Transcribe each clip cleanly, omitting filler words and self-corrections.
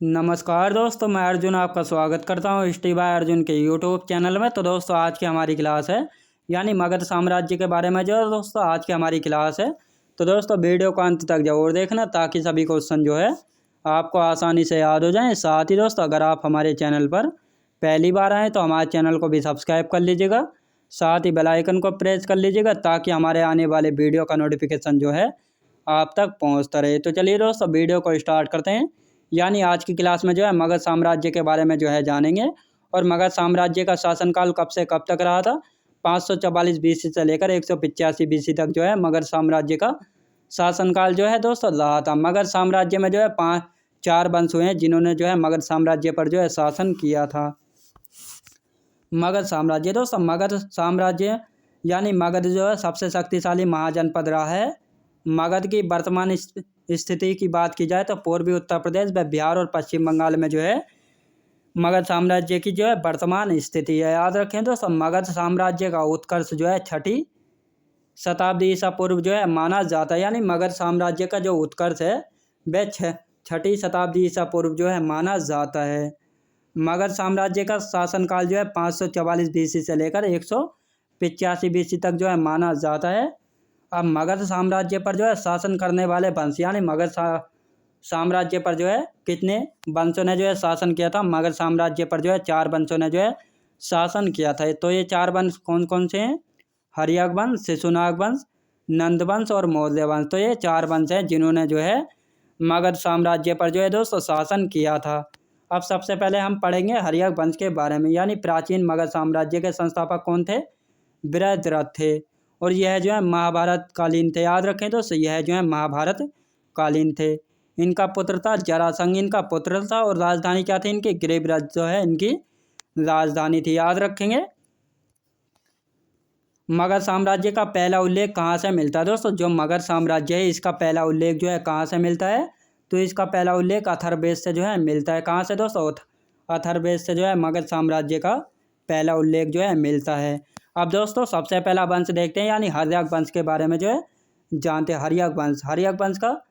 नमस्कार दोस्तों, मैं अर्जुन आपका स्वागत करता हूँ हिस्ट्री बाय अर्जुन के यूट्यूब चैनल में। तो दोस्तों आज की हमारी क्लास है यानी मगध साम्राज्य के बारे में जो है दोस्तों आज की हमारी क्लास है। तो दोस्तों वीडियो को अंत तक जरूर देखना ताकि सभी क्वेश्चन जो है आपको आसानी से याद हो जाएं। साथ ही दोस्तों अगर आप हमारे चैनल पर पहली बार आएँ तो हमारे चैनल को भी सब्सक्राइब कर लीजिएगा, साथ ही बेल आइकन को प्रेस कर लीजिएगा ताकि हमारे आने वाले वीडियो का नोटिफिकेशन जो है आप तक पहुँचता रहे। तो चलिए दोस्तों वीडियो को स्टार्ट करते हैं। यानी आज की क्लास में जो है मगध साम्राज्य के बारे में जो है जानेंगे। और मगध साम्राज्य का शासनकाल कब से कब तक रहा था। 544 बीसी से लेकर 185 बीसी तक जो है मगध साम्राज्य का शासनकाल जो है दोस्तों रहा था। मगध साम्राज्य में जो है चार वंश हुए हैं जिन्होंने जो है मगध साम्राज्य पर जो है शासन किया था। मगध साम्राज्य दोस्तों मगध साम्राज्य यानी मगध जो है सबसे शक्तिशाली महाजनपद रहा है। मगध की वर्तमान स्थिति की बात की जाए तो पूर्वी उत्तर प्रदेश व बिहार और पश्चिम बंगाल में जो है मगध साम्राज्य की जो है वर्तमान स्थिति है। याद रखें दोस्तों मगध साम्राज्य का उत्कर्ष जो है 6ठी शताब्दी ईसा पूर्व जो है माना जाता है। यानी मगध साम्राज्य का जो उत्कर्ष है वह 6ठी शताब्दी ईसा पूर्व जो है माना जाता है। मगध साम्राज्य का शासनकाल जो है 544 बीसी से लेकर 185 बीसी तक जो है माना जाता है। अब मगध साम्राज्य पर जो है शासन करने वाले वंश यानी मगध साम्राज्य पर जो है कितने वंशों ने जो है शासन किया था। मगध साम्राज्य पर जो है 4 वंशों ने जो है शासन किया था। तो ये 4 वंश कौन कौन से हैं? हर्यक वंश, शिशुनाग वंश, नंद वंश और मौर्य वंश। तो ये 4 वंश हैं जिन्होंने जो है मगध साम्राज्य पर जो है दोस्तों शासन किया था। अब सबसे पहले हम पढ़ेंगे हर्यक वंश के बारे में। यानी प्राचीन मगध साम्राज्य के संस्थापक कौन थे? बृहद्रथ थे और यह जो है महाभारत कालीन थे। याद रखें तो यह जो है महाभारत कालीन थे। इनका पुत्र था जरासंध, इनका पुत्र था और राजधानी क्या थी इनकी? गिरिब्रज जो है इनकी राजधानी थी। याद रखेंगे। मगध साम्राज्य का पहला उल्लेख कहाँ से मिलता है दोस्तों? जो मगध साम्राज्य है इसका पहला उल्लेख जो है कहाँ से मिलता है? तो इसका पहला उल्लेख अथर्ववेद से जो है मिलता है। कहाँ से दोस्तों? अथर्ववेद से जो है मगध साम्राज्य का पहला उल्लेख जो है मिलता है। अब दोस्तों सबसे पहला वंश देखते हैं यानी हर्यक वंश के बारे में जो है जानते हैं। हर्यक वंश का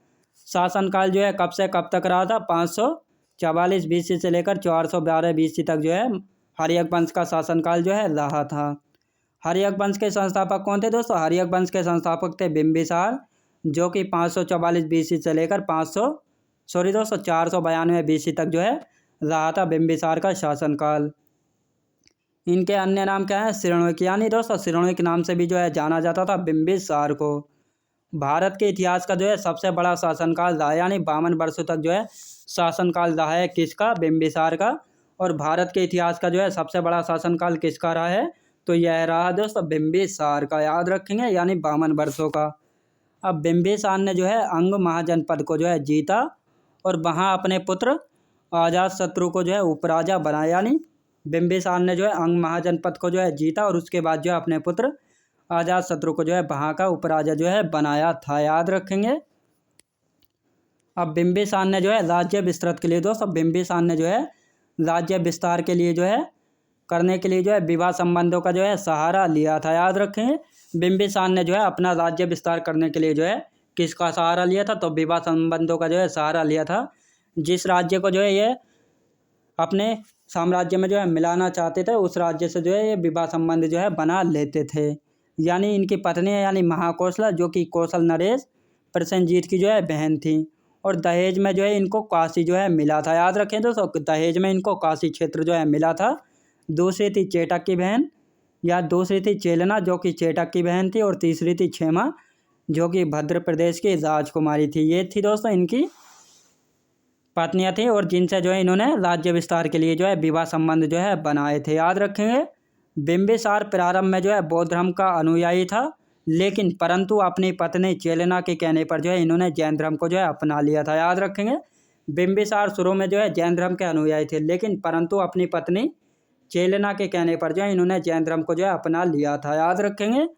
शासनकाल जो है कब से कब तक रहा था? 544 बीसी से लेकर 412 बीसी तक जो है हर्यक वंश का शासनकाल जो है रहा था। हर्यक वंश के संस्थापक कौन थे दोस्तों? हर्यक वंश के संस्थापक थे बिंबिसार जो कि 544 बीसी से लेकर 492 बीसी तक जो है रहा था बिंबिसार का शासनकाल। इनके अन्य नाम क्या है? शिरणोक। यानी दोस्तों शिरणोक नाम से भी जो है जाना जाता था बिंबिसार को। भारत के इतिहास का जो है सबसे बड़ा शासनकाल रहा यानी 52 वर्षों तक जो है शासनकाल रहा है। किसका? बिंबिसार का। और भारत के इतिहास का जो है सबसे बड़ा शासनकाल किसका रहा है? तो यह रहा दोस्तों बिंबिसार का। याद रखेंगे यानी 52 वर्षों का। अब बिंबिसार ने जो है अंग महाजनपद को जो है जीता और वहाँ अपने पुत्र अजातशत्रु को जो है उपराजा बनाया। यानी बिंबिसार ने जो है अंग महाजनपद को जो है जीता और उसके बाद जो है अपने पुत्र अजातशत्रु को जो है वहाँ का उपराजा जो है बनाया था। याद रखेंगे। अब बिंबिसार ने जो है राज्य विस्तृत के लिए दोस्तों बिंबिसार ने जो है राज्य विस्तार के लिए जो है करने के लिए जो है विवाह संबंधों का जो है सहारा लिया था। याद रखेंगे। बिंबिसार ने जो है अपना राज्य विस्तार करने के लिए जो है किसका सहारा लिया था? तो विवाह संबंधों का जो है सहारा लिया था। जिस राज्य को जो है ये अपने साम्राज्य में जो है मिलाना चाहते थे उस राज्य से जो है ये विवाह संबंध जो है बना लेते थे। यानी इनकी पत्नी यानी महाकौशला जो कि कौशल नरेश प्रसेनजीत की जो है बहन थी और दहेज में जो है इनको काशी जो है मिला था। याद रखें दोस्तों दहेज में इनको काशी क्षेत्र जो है मिला था। दूसरी थी चेटक की बहन या दूसरी थी चेलना जो कि चेटक की बहन थी और तीसरी थी क्षेमा जो कि भद्र प्रदेश की राजकुमारी थी। ये थी दोस्तों इनकी पत्नियां थी और जिनसे जो है इन्होंने राज्य विस्तार के लिए जो है विवाह संबंध जो है बनाए थे। याद रखेंगे। बिंबिसार प्रारंभ में जो है बौद्ध धर्म का अनुयायी था लेकिन परंतु अपनी पत्नी चेलना के कहने पर जो है इन्होंने जैन धर्म को जो है अपना लिया था। याद रखेंगे। बिंबिसार शुरू में जो है जैन धर्म के अनुयायी थे लेकिन परंतु अपनी पत्नी चेलना के कहने पर जो है इन्होंने जैन धर्म को जो है अपना लिया था। याद रखेंगे।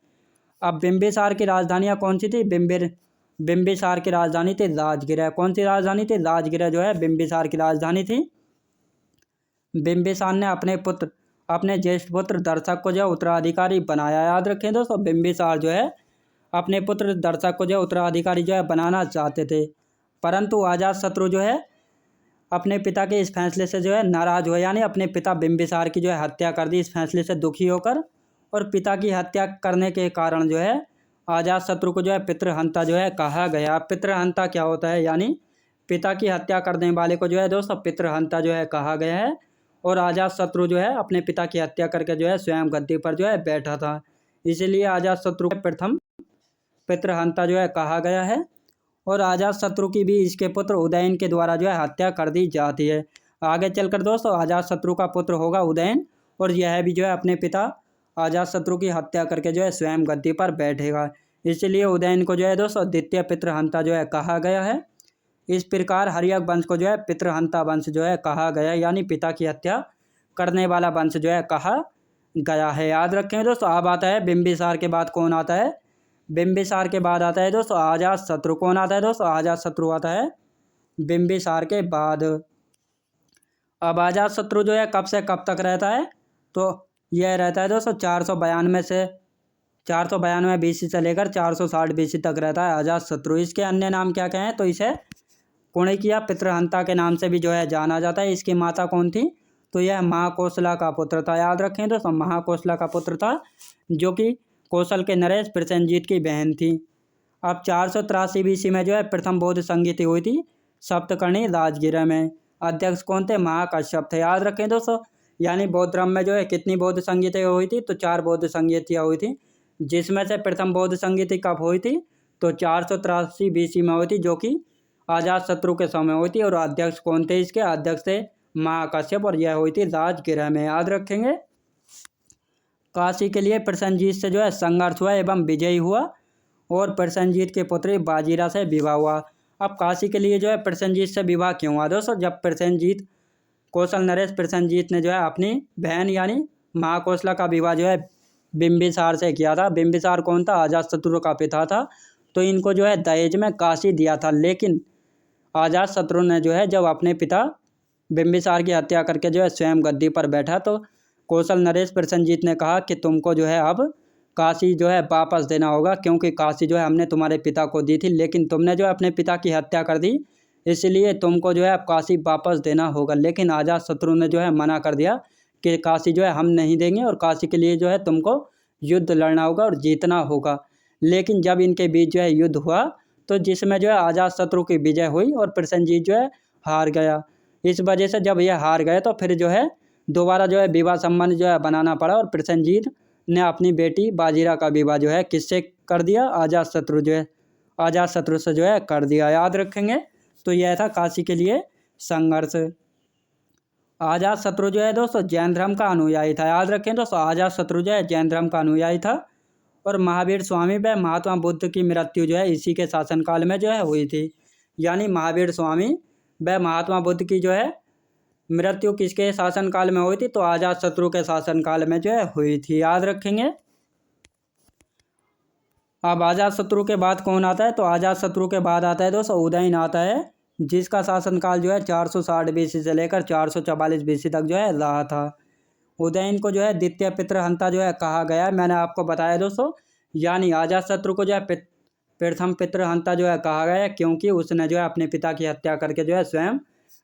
अब बिंबिसार की राजधानियाँ कौन सी थी? बिंबिसार की राजधानी थी राजगिरा। कौन सी राजधानी थी? राजगिरा जो है बिंबिसार की राजधानी थी। बिंबिसार ने अपने ज्येष्ठ पुत्र दर्शक को जो है उत्तराधिकारी बनाया। याद रखें दोस्तों बिंबिसार जो है अपने पुत्र दर्शक को जो है उत्तराधिकारी जो है बनाना चाहते थे परंतु अजातशत्रु जो है अपने पिता के इस फैसले से जो है नाराज हुए, यानी अपने पिता बिंबिसार की जो है हत्या कर दी इस फैसले से दुखी होकर। और पिता की हत्या करने के कारण जो है अजातशत्रु को जो है पितृहंता जो है कहा गया। पितृहंता क्या होता है, यानी पिता की हत्या करने वाले को जो है दोस्तों पितृहंता जो है कहा गया है। और अजातशत्रु जो है अपने पिता की हत्या करके जो है स्वयं गद्दी पर जो है बैठा था, इसीलिए अजातशत्रु को प्रथम पितृहंता जो है कहा गया है। और अजातशत्रु की भी इसके पुत्र उदयन के द्वारा जो है हत्या कर दी जाती है। आगे चलकर दोस्तों अजातशत्रु का पुत्र होगा उदयन, और यह भी जो है अपने पिता अजातशत्रु की हत्या करके जो है स्वयं गद्दी पर बैठेगा, इसलिए उदयन को जो है दोस्तों द्वितीय पितृहंता जो है कहा गया है। इस प्रकार हर्यक वंश को जो है पितृहंता वंश जो है कहा गया, यानी पिता की हत्या करने वाला वंश जो है कहा गया है। याद रखें दोस्तों। अब आता है बिंबिसार के बाद कौन आता है, बिंबिसार के बाद आता है दोस्तों अजातशत्रु। कौन आता है दोस्तों, अजातशत्रु आता है बिंबिसार के बाद। अब अजातशत्रु जो है कब से कब तक रहता है, तो यह रहता है दोस्तों 492 BC से लेकर 460 BC तक रहता है अजातशत्रु। इसके अन्य नाम क्या क्या हैं, तो इसे कुणिकिया पितृहंता के नाम से भी जो है जाना जाता है। इसकी माता कौन थी, तो यह महाकोशला का पुत्र था। याद रखें दोस्तों, महाकोशला का पुत्र था, जो कि कौशल के नरेश प्रसेनजीत की बहन थी। अब 483 BC में जो है प्रथम बौद्ध संगीति हुई थी सप्तकर्णी राजगीर में। अध्यक्ष कौन थे, महाकश्यप थे। याद रखें दोस्तों, यानी बौद्ध धर्म में जो है कितनी बौद्ध संगीतें हुई थी, तो 4 बौद्ध संगीतियाँ हुई थी, जिसमें से प्रथम बौद्ध संगीति कब हुई थी, तो 483 BC में हुई थी, जो कि अजातशत्रु के समय हुई थी। और अध्यक्ष कौन थे, इसके अध्यक्ष थे महाकश्यप, और यह हुई थी राजगृह में। याद रखेंगे। काशी के लिए प्रसेनजीत से जो है संघर्ष हुआ एवं विजयी हुआ, और प्रसेनजीत के पुत्री बाजीरा से विवाह हुआ। अब काशी के लिए जो है प्रसेनजीत से विवाह क्यों हुआ दोस्तों, जब प्रसेनजीत कौशल नरेश प्रसेनजीत ने जो है अपनी बहन यानी महाकोशला का विवाह जो है बिंबिसार से किया था। बिंबिसार कौन था, अजातशत्रु का पिता था। तो इनको जो है दहेज में काशी दिया था, लेकिन अजातशत्रु ने जो है जब अपने पिता बिंबिसार की हत्या करके जो है स्वयं गद्दी पर बैठा, तो कौशल नरेश प्रसेनजीत ने कहा कि तुमको जो है अब काशी जो है वापस देना होगा, क्योंकि काशी जो है हमने तुम्हारे पिता को दी थी, लेकिन तुमने जो है अपने पिता की हत्या कर दी, इसलिए तुमको जो है अब काशी वापस देना होगा। लेकिन अजातशत्रु ने जो है मना कर दिया कि काशी जो है हम नहीं देंगे, और काशी के लिए जो है तुमको युद्ध लड़ना होगा और जीतना होगा। लेकिन जब इनके बीच जो है युद्ध हुआ, तो जिसमें जो है अजातशत्रु की विजय हुई और प्रसेनजीत जो है हार गया। इस वजह से जब यह हार गए, तो फिर जो है दोबारा जो है विवाह संबंध जो है बनाना पड़ा, और प्रसेनजीत ने अपनी बेटी बाजीरा का विवाह जो है किससे कर दिया, अजातशत्रु से जो है कर दिया। याद रखेंगे। तो यह था काशी के लिए संघर्ष। अजातशत्रु जो है दोस्तों जैन धर्म का अनुयायी था। याद रखें दोस्तों, अजातशत्रु जो है जैन धर्म का अनुयायी था, और महावीर स्वामी व महात्मा बुद्ध की मृत्यु जो है इसी के शासनकाल में जो है हुई थी। यानी महावीर स्वामी व महात्मा बुद्ध की जो है मृत्यु किसके शासनकाल में हुई थी, तो अजातशत्रु के शासनकाल में जो है हुई थी। याद रखेंगे। अब अजातशत्रु के बाद कौन आता है, तो अजातशत्रु के बाद आता है दोस्तों उदयन आता है, जिसका शासनकाल जो है 460 BC से लेकर 444 BC तक जो है रहा था। उदयन को जो है द्वितीय पितृहंता जो है कहा गया है, मैंने आपको बताया दोस्तों। यानी अजातशत्रु को जो है प्रथम पितृहंता जो है कहा गया है, क्योंकि उसने जो है अपने पिता की हत्या करके जो है स्वयं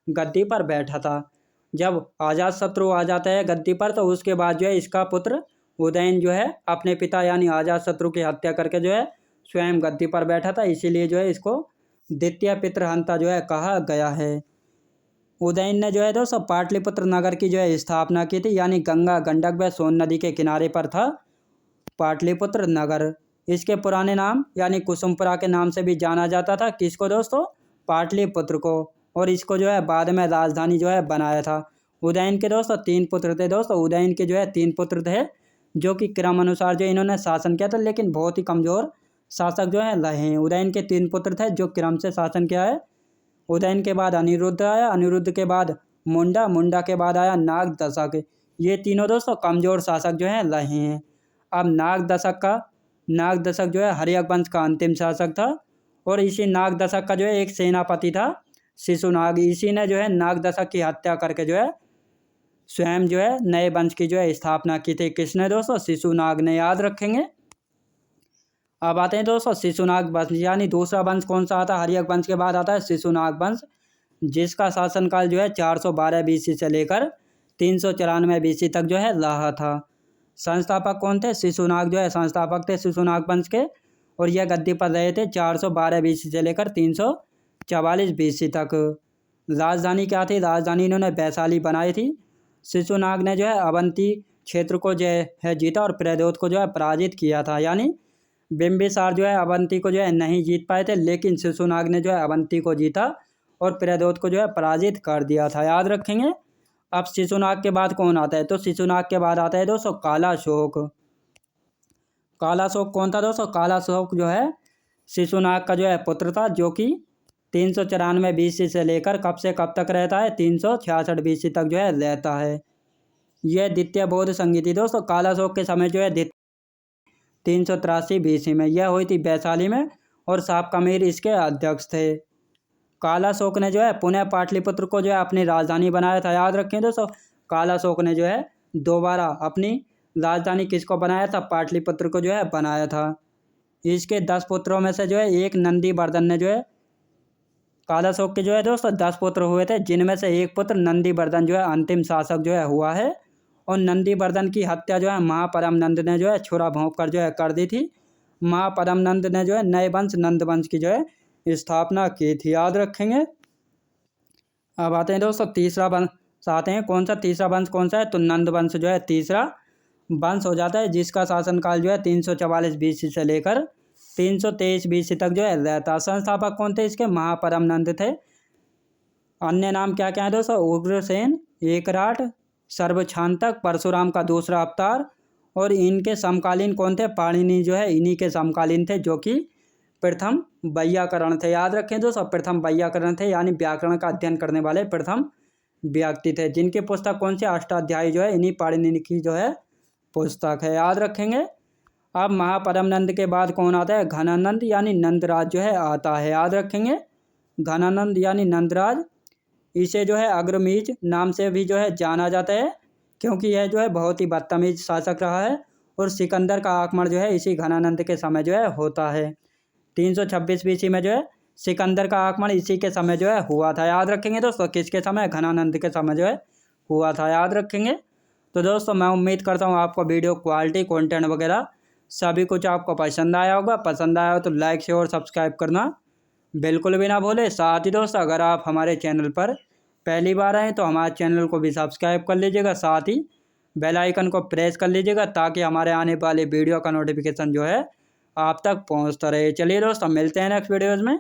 गद्दी पर बैठा था। जब अजातशत्रु आ जाता है गद्दी पर, तो उसके बाद जो है इसका पुत्र उदयन जो है अपने पिता यानी अजातशत्रु की हत्या करके जो है स्वयं गद्दी पर बैठा था, इसीलिए जो है इसको द्वितीय पितृहंता जो है कहा गया है। उदयन ने जो है दोस्तों पाटलिपुत्र नगर की जो है स्थापना की थी, यानी गंगा गंडक व सोन नदी के किनारे पर था पाटलिपुत्र नगर। इसके पुराने नाम यानी कुसुमपुरा के नाम से भी जाना जाता था। किसको दोस्तों, पाटलिपुत्र को। और इसको जो है बाद में राजधानी जो है बनाया था। उदयन के दोस्तों 3 पुत्र थे दोस्तों। उदयन के जो है 3 पुत्र थे, जो कि क्रम अनुसार जो इन्होंने शासन किया था, लेकिन बहुत ही कमज़ोर शासक जो है रहे हैं। उदयन के 3 पुत्र थे जो क्रम से शासन किया है। उदयन के बाद अनिरुद्ध आया, अनिरुद्ध के बाद मुंडा, मुंडा के बाद आया नाग दशक। ये तीनों दोस्तों कमज़ोर शासक जो हैं रहे हैं। अब नाग दशक जो है हर्यक वंश का अंतिम शासक था, और इसी नाग दशक का जो है एक सेनापति था शिशुनाग। इसी ने जो है नाग दशक की हत्या करके जो है स्वयं जो है नए वंश की जो है स्थापना की थी। किसने दोस्तों, शिशुनाग ने। याद रखेंगे। अब आते हैं दोस्तों शिशुनाग वंश, यानी दूसरा वंश कौन सा आता है, हर्यक वंश के बाद आता है शिशुनाग वंश। जिसका शासनकाल जो है 412 BC से लेकर 394 BC तक जो है रहा था। संस्थापक कौन थे? शिशुनाग जो है संस्थापक थे शिशुनाग वंश के, और यह गद्दी पर रहे थे 412 BC से लेकर 344 BC तक। राजधानी क्या थी? राजधानी इन्होंने वैशाली बनाई थी। शिशुनाग ने जो है अवंती क्षेत्र को जो है जीता और प्रद्योत को जो है पराजित किया था। यानी बिंबिसार जो है अवंती को जो है नहीं जीत पाए थे, लेकिन शिशुनाग ने जो है अवंती को जीता और प्रद्योत को जो है पराजित कर दिया था। याद रखेंगे। अब शिशुनाग के बाद कौन आता है? तो शिशुनाग के बाद आता है दोस्तों कालाशोक। कालाशोक कौन था दोस्तों? कालाशोक जो है शिशुनाग का जो है पुत्र था, जो कि 394 BC से लेकर कब से कब तक रहता है? 366 BC तक जो है रहता है। यह द्वितीय बौद्ध संधि थी दोस्तों। कालाशोक के समय जो है 383 BC में यह हुई थी वैशाली में, और साबका मीर इसके अध्यक्ष थे। कालाशोक ने जो है पुनः पाटलिपुत्र को जो है अपनी राजधानी बनाया था। याद रखें दोस्तों, कालाशोक ने जो है दोबारा अपनी राजधानी किसको बनाया था? पाटलिपुत्र को जो है बनाया था। इसके 10 पुत्रों में से जो है एक नंदीवर्धन ने जो है, कालाशोक के जो है दोस्तों 10 पुत्र हुए थे, जिनमें से एक पुत्र नंदीवर्धन जो है अंतिम शासक जो है हुआ है। और नंदीवर्धन की हत्या जो है महापरमनंद ने जो है छुरा भोंक कर जो है कर दी थी। महापरमनंद ने जो है नए वंश नंद वंश की जो है स्थापना की थी। याद रखेंगे। अब आते हैं दोस्तों तीसरा वंश आते हैं। कौन सा तीसरा वंश कौन सा है? तो नंद वंश जो है तीसरा वंश हो जाता है, जिसका शासनकाल जो है 344 BC से लेकर 323 BC तक जो है रहता। संस्थापक कौन थे इसके? महापरमनंद थे। अन्य नाम क्या क्या है दोस्तों? उग्रसेन, एकराट, सर्वछांतक, परशुराम का दूसरा अवतार। और इनके समकालीन कौन थे? पाणिनि जो है इन्हीं के समकालीन थे, जो कि प्रथम वैयाकरण थे। याद रखें दोस्तों, प्रथम वैयाकरण थे, यानी व्याकरण का अध्ययन करने वाले प्रथम व्यक्ति थे, जिनकी पुस्तक कौन सी? अष्टाध्यायी जो है इन्हीं पाणिनि की जो है पुस्तक है। याद रखेंगे। अब महापरमनंद के बाद कौन आता है? घनानंद यानी नंदराज जो है आता है। याद रखेंगे। घनानंद यानी नंदराज, इसे जो है अग्रमीज नाम से भी जो है जाना जाता है, क्योंकि यह जो है बहुत ही बदतमीज शासक रहा है। और सिकंदर का आक्रमण जो है इसी घनानंद के समय जो है होता है। 326 BC में जो है सिकंदर का आक्रमण इसी के समय जो है हुआ था। याद रखेंगे दोस्तों, किसके समय? घनानंद के समय जो है हुआ था। याद रखेंगे। तो दोस्तों मैं उम्मीद करता हूँ आपको वीडियो क्वालिटी कंटेंट वगैरह सभी कुछ आपको पसंद आया होगा। पसंद आया हो तो लाइक शेयर और सब्सक्राइब करना बिल्कुल भी ना भूले। साथ ही दोस्तों अगर आप हमारे चैनल पर पहली बार आए तो हमारे चैनल को भी सब्सक्राइब कर लीजिएगा, साथ ही बेल आइकन को प्रेस कर लीजिएगा, ताकि हमारे आने वाले वीडियो का नोटिफिकेशन जो है आप तक पहुंचता रहे। चलिए दोस्तों मिलते हैं नेक्स्ट वीडियोज़ में।